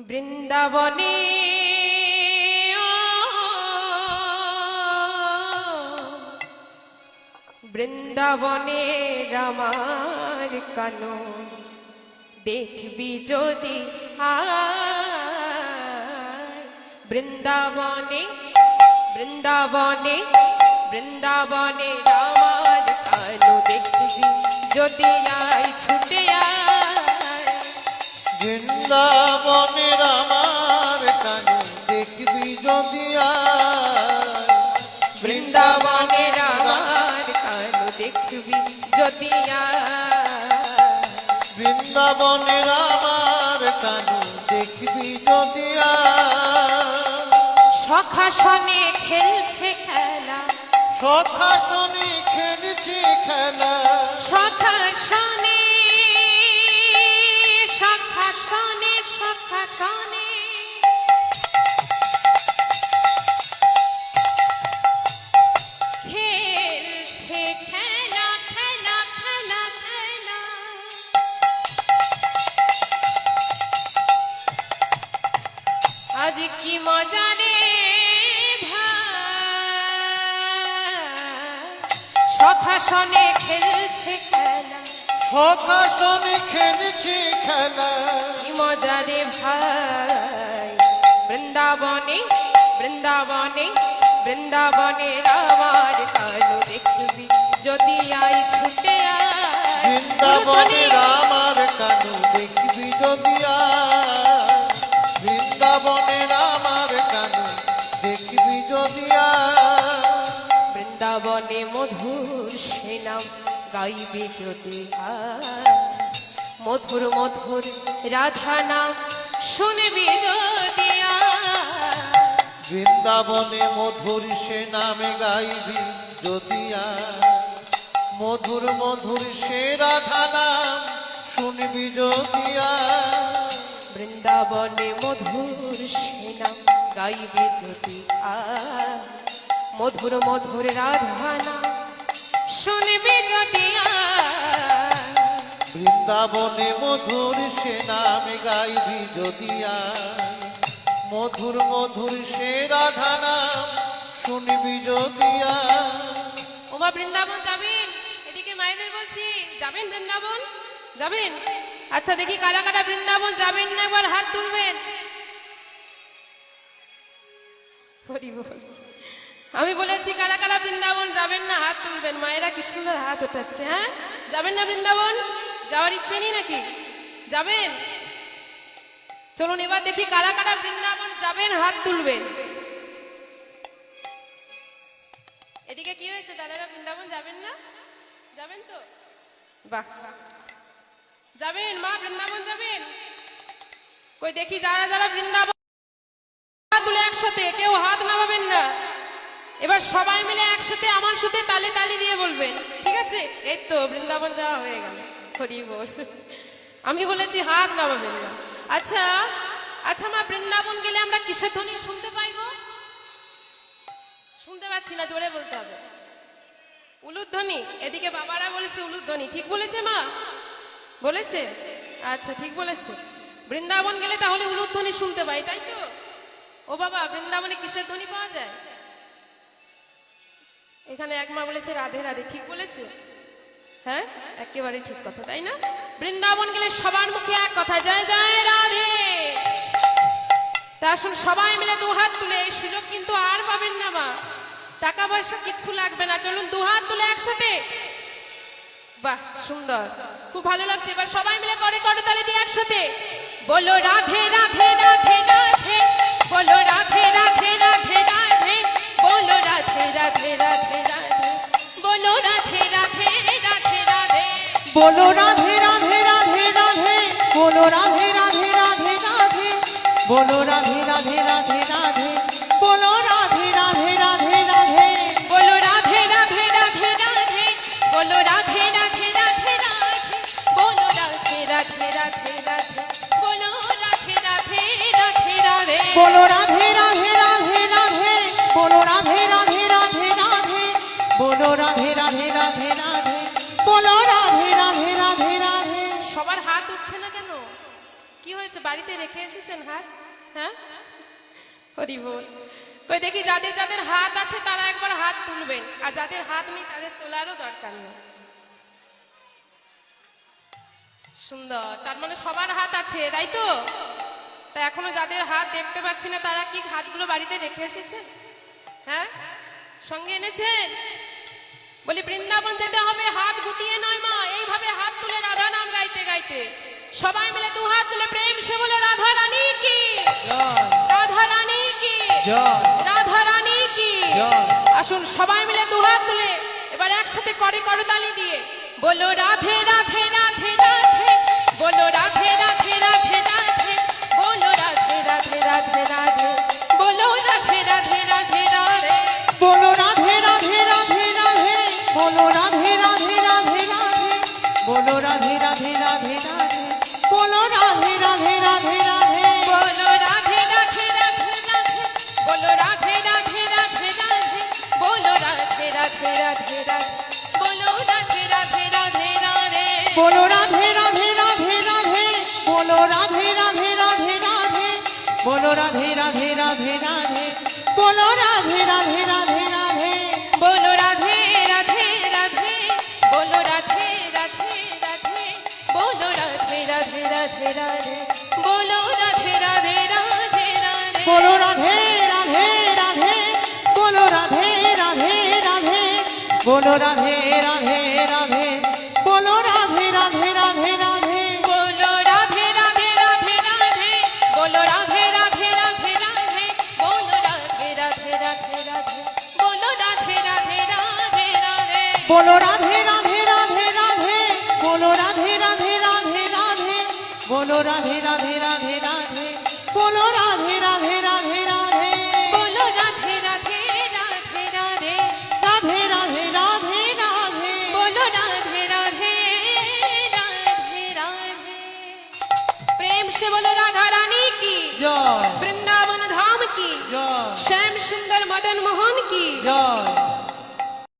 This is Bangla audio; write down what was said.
বৃন্দাবনে বৃন্দাবনে আমার কানো দেখবি যদি বৃন্দাবনে বৃন্দাবনে বৃন্দাবনে আমার কানো দেখবি যদি ছুটে বৃন্দাবনে আমার কানো দেখবি যদি বৃন্দাবনে আমার কানো দেখবি যদি বৃন্দাবনে আমার কানো দেখবি যদি সখাসনে খেলছে খেলা সখাসনে খেলছে খেলা সখাসনে সখাসনে সখাসনে খেলছে খেলা খেলা খেলা খেলা আজ কি মজা রে সখাসনে খেলছে খেলা সখাসনে খেলছে খেলা কি মজা রে ভাই বৃন্দাবনে বৃন্দাবনে বৃন্দাবনে আমার কালো দেখবি যদি ছুটে বৃন্দাবনে আমার কানো দেখবি যদি বৃন্দাবনে আমার কানো দেখবি যদি বৃন্দাবনে মধুর সে নাম গাইবে যদি মধুর মধুর রাধা নাম শুনবি যদি বৃন্দাবনে মধুর সে নামে গাইবি যদি মধুর মধুর সে রাধা নাম শুনবি যদি বৃন্দাবনে মধুর সে নাম গাইবে যদি মধুর মধুর রাধা নাম শুনবি যদি বৃন্দাবনে মধুর সে নামে গাইবি যদি মধুর মধুর সে রাধা নাম শুনবি যদি ওমা বৃন্দাবন যাবেন? এদিকে মায়েদের বলছি যাবেন বৃন্দাবন? যাবেন? আচ্ছা দেখি কারা কারা বৃন্দাবন যাবেন না একবার হাত তুলবেন। আমি বলেছি কারা কারা বৃন্দাবন যাবেন না হাত তুলবেন। মায়েরা কি সুন্দর হাত ওঠাচ্ছে। হ্যাঁ যাবেন না বৃন্দাবন? যাওয়ার ইচ্ছে নেই নাকি? যাবেন? চলুন এবার দেখি কারা কারা বৃন্দাবন যাবেন হাত তুলবেন। এদিকে কি হয়েছে দাদারা বৃন্দাবন যাবেন না? যাবেন তো? বাহ যাবেন মা বৃন্দাবন যাবেন? কই দেখি যারা যারা বৃন্দাবন তুলে একসাথে কেউ হাত নামাবেন না। এবার সবাই মিলে একসাথে আমার সাথে তালে তালি দিয়ে বলবেন, ঠিক আছে? এই তো বৃন্দাবন যাওয়া হয়ে গেল। হরি বল। আমি বলেছি হাত নামাবেন না। আচ্ছা আচ্ছা মা বৃন্দাবন গেলে আমরা কিসের ধ্বনি শুনতে পাই গো? শুনতে পাচ্ছি না, জোরে বলতে হবে। উলুধ্বনি। এদিকে বাবারা বলেছে উলুধ্বনি। ঠিক বলেছে মা? বলেছে? আচ্ছা ঠিক বলেছে। বৃন্দাবন গেলে তাহলে উলুধ্বনি শুনতে পাই, তাই তো? ও বাবা বৃন্দাবনে কিসের ধ্বনি পাওয়া যায়? এখানে এক মা বলেছে রাধে রাধে। ঠিক বলেছে? হ্যাঁ একেবারে ঠিক কথা, তাই না? বৃন্দাবন গেলে সবার মুখে এক কথা, জয় জয় রাধে। তা আসুন সবাই মিলে দুহাত তুলে, এই সুযোগ কিন্তু আর পাবেন না মা, টাকা পয়সা কিচ্ছু লাগবে না। চলুন দুহাত তুলে একসাথে। বাহ সুন্দর, খুব ভালো লাগছে। এবার সবাই মিলে করে করে তালে দিয়ে একসাথে বলো রাধে রাধে রাধে রাধে, বলো রাধে রাধে রাধে রাধে, বলো রাধে রাধে রাধে রাধে, বলো রাধে রাধে রাধে রাধে, বলো রাধে রাধে রাধে রাধে, বলো রাধে রাধে রাধে রাধে, বলো রাধে রাধে রাধে রাধে, বলো রাধে রাধে রাধে রাধে, বলো রাধে রাধে রাধে রাধে, বলো রাধে রাধে রাধে রাধে, বলো রাধে রাধে রাধে রাধে, বলো রাধে রাধে রাধে রাধে, বলো রাধে রাধে রাধে রাধে, বলো রাধে রাধে রাধে রাধে, বলো রাধে রাধে রাধে রাধে, বলো রাধে রাধে রাধে রাধে। সবার হাত উঠছে না কেন? কি হয়েছে, বাড়িতে রেখে এসেছেন হাত? হ্যাঁ, হরি বল। কই দেখি, যাদের যাদের হাত আছে তারা একবার হাত তুলবেন, আর যাদের হাত নেই তাদের তোলারও দরকার নেই। সুন্দর, তার মানে সবার হাত আছে, তাই তো? তা এখনো যাদের হাত দেখতে পাচ্ছি না তারা কি হাতগুলো বাড়িতে রেখে এসেছেন? হ্যাঁ, সঙ্গে এনেছেন? বলি বৃন্দাবন যেতে হবে হাত গুটিয়ে নয় মা, এইভাবে হাত তুলে রাধা নাম গাইতে গাইতে সবাই মিলে দু হাত তুলে প্রেম সে বলে রাধা রানী কি, রাধা রানী কি, রাধা রানী কি। আসুন সবাই মিলে দু হাত তুলে এবার একসাথে করে করতালি দিয়ে বলো রাধে রাধে রাধে রাধে, বলো রাধে রাধে রাধে রাধে, বলো রাধে রাধে রাধে রাধে, বলো রাধে রাধে রাধে রাধে, বলো রাধে রাধে রাধে রাধে, বলো রাধে রাধে রাধে রাধে, বলো রাধে রাধে রাধে রাধে, বলো রাধে রাধে রাধে রাধে, বলো রাধে রাধে রাধে রাধে, বলো রাধে রাধে রাধে রাধে, বলো রাধে রাধে রাধে রাধে, বলো রাধে রাধে রাধে রাধে, বলো রাধে রাধে রাধে রাধে, বলো রাধে রাধে রাধে রাধে, বলো রাধে রাধে রাধে রাধে, বলো রাধে রাধে রাধে রাধে, বলো রাধে রাধে রাধে, বলো রাধে রাধে রাধে, বলো রাধে রাধে রাধে রাধে, বলো রাধে রাধে রাধে রাধে, বলো রাধে রাধে রাধে, বলো রাধে রাধে রাধে, বলো রাধে রাধে রাধে, বলো রাধে রাধে রাধে রাধে, বলো রাধে রাধে রাধে রাধে, বলো রাধে রাধে রাধে রাধে, বলো রাধে রাধে রাধে রাধে, বলো রাধে রাধে রাধে রাধে, বলো রাধে রাধে রাধে রাধে, বলো রাধে রাধে রাধে রাধে, বলো রাধে রাধে রাধে রাধে, বলো রাধে রাধে রাধে রাধে, বলো রাধে রাধে রাধে রাধে, রাধে রাধে রাধে রাধে, বলো রাধে রাধে রাধে রাধে। প্রেম সে বলো রাধা রানী কি, জয় বৃন্দাবন ধাম কি, জয় শ্যাম সুন্দর মদন মোহন কি, জয়